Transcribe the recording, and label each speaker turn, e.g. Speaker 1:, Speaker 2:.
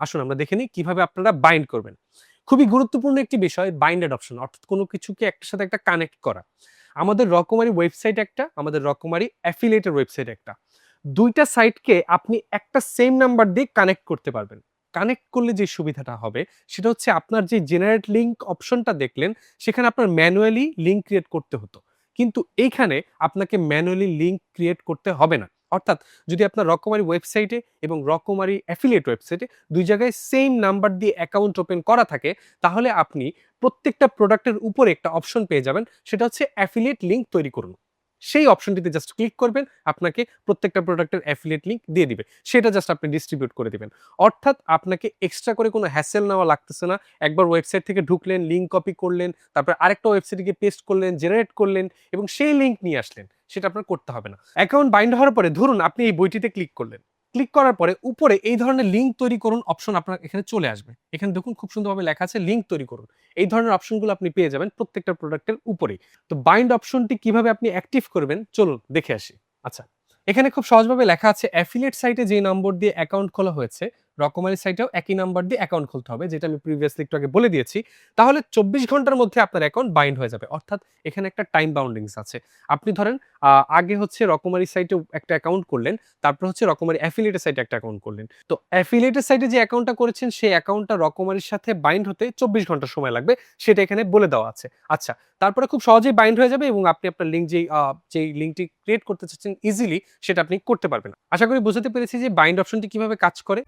Speaker 1: আসুন আমরা দেখে নিই কিভাবে আপনারা বাইন্ড করবেন। খুবই গুরুত্বপূর্ণ একটি বিষয় বাইন্ডেড অপশন, অর্থাৎ কোনো কিছুকে একটার সাথে একটা কানেক্ট করা। আমাদের রকমারি ওয়েবসাইট একটা, আমাদের রকমারি অ্যাফিলিয়েটের ওয়েবসাইট একটা। ২ টা সাইটকে আপনি একটা সেম নাম্বার দিয়ে কানেক্ট করতে পারবেন। কানেক্ট করলে যে সুবিধাটা হবে সেটা হচ্ছে আপনার যে জেনারেট লিংক অপশনটা দেখলেন, সেখানে আপনার ম্যানুয়ালি লিংক ক্রিয়েট করতে হতো। কিন্তু এইখানে আপনাকে ম্যানুয়ালি লিংক ক্রিয়েট করতে হবে না। অর্থাৎ যদি আপনার রকমারি ওয়েবসাইটে এবং রকমারি অ্যাফিলিয়েট ওয়েবসাইটে ২ জায়গায় সেম নাম্বার দিয়ে অ্যাকাউন্ট ওপেন করা থাকে, তাহলে আপনি প্রত্যেকটা প্রোডাক্টের উপরে একটা অপশন পেয়ে যাবেন। সেটা হচ্ছে অ্যাফিলিয়েট লিংক তৈরি করুন। সেই অপশনটিতে জাস্ট ক্লিক করবেন, আপনাকে প্রত্যেকটা প্রোডাক্টের অ্যাফিলিয়েট লিংক দিয়ে দিবে। সেটা জাস্ট আপনি ডিস্ট্রিবিউট করে দিবেন। অর্থাৎ আপনাকে এক্সট্রা করে কোনো হ্যাসেল নেওয়া লাগতেছে না। একবার ওয়েবসাইট থেকে ঢুকলেন, লিংক কপি করলেন, তারপর আরেকটা ওয়েবসাইটে গিয়ে পেস্ট করলেন, জেনারেট করলেন এবং সেই লিংক নিয়ে আসলেন। সেটা আপনার করতে হবে না। অ্যাকাউন্ট বাইন্ড হওয়ার পরে ধরুন আপনি এই বইটিতে ক্লিক করলেন। ক্লিক করার পরে উপরে এই ধরনের লিংক তৈরি করুন অপশন আপনার এখানে চলে আসবে। এখানে দেখুন খুব সুন্দরভাবে লেখা আছে লিংক তৈরি করুন। এই ধরনের অপশনগুলো আপনি পেয়ে যাবেন প্রত্যেকটা প্রোডাক্টের উপরেই। তো বাইন্ড অপশনটি কিভাবে আপনি অ্যাক্টিভ করবেন চলুন দেখে আসি। আচ্ছা, এখানে খুব সহজভাবে লেখা আছে অ্যাফিলিয়েট সাইটে যে নম্বর দিয়ে অ্যাকাউন্ট খোলা হয়েছে, রকমারি সাইটেও একই নাম্বার দিয়ে অ্যাকাউন্ট খুলতে হবে, যেটা আমি প্রিভিয়াসলি একটু আগে বলে দিয়েছি। তাহলে ২৪ ঘন্টার মধ্যে আপনার অ্যাকাউন্ট বাইন্ড হয়ে যাবে। অর্থাৎ এখানে একটা টাইম বাউন্ডিংস আছে। আপনি ধরেন আগে হচ্ছে রকমারি সাইটে একটা অ্যাকাউন্ট করলেন, তারপর হচ্ছে রকমারি অ্যাফিলিয়েটের সাইটে একটা অ্যাকাউন্ট করলেন। তো অ্যাফিলিয়েটের সাইটে যে অ্যাকাউন্টটা করেছেন সেই অ্যাকাউন্টটা রকমারির সাথে বাইন্ড হতে ২৪ ঘন্টা সময় লাগবে। সেটা এখানে বলে দেওয়া আছে। আচ্ছা, তারপরে খুব সহজেই বাইন্ড হয়ে যাবে এবং আপনি আপনার লিংক যেই লিংকটি ক্রিয়েট করতে চাচ্ছেন ইজিলি সেটা আপনি করতে পারবেন। আশা করি বুঝাতে পেরেছি যে বাইন্ড অপশনটি কিভাবে কাজ করে।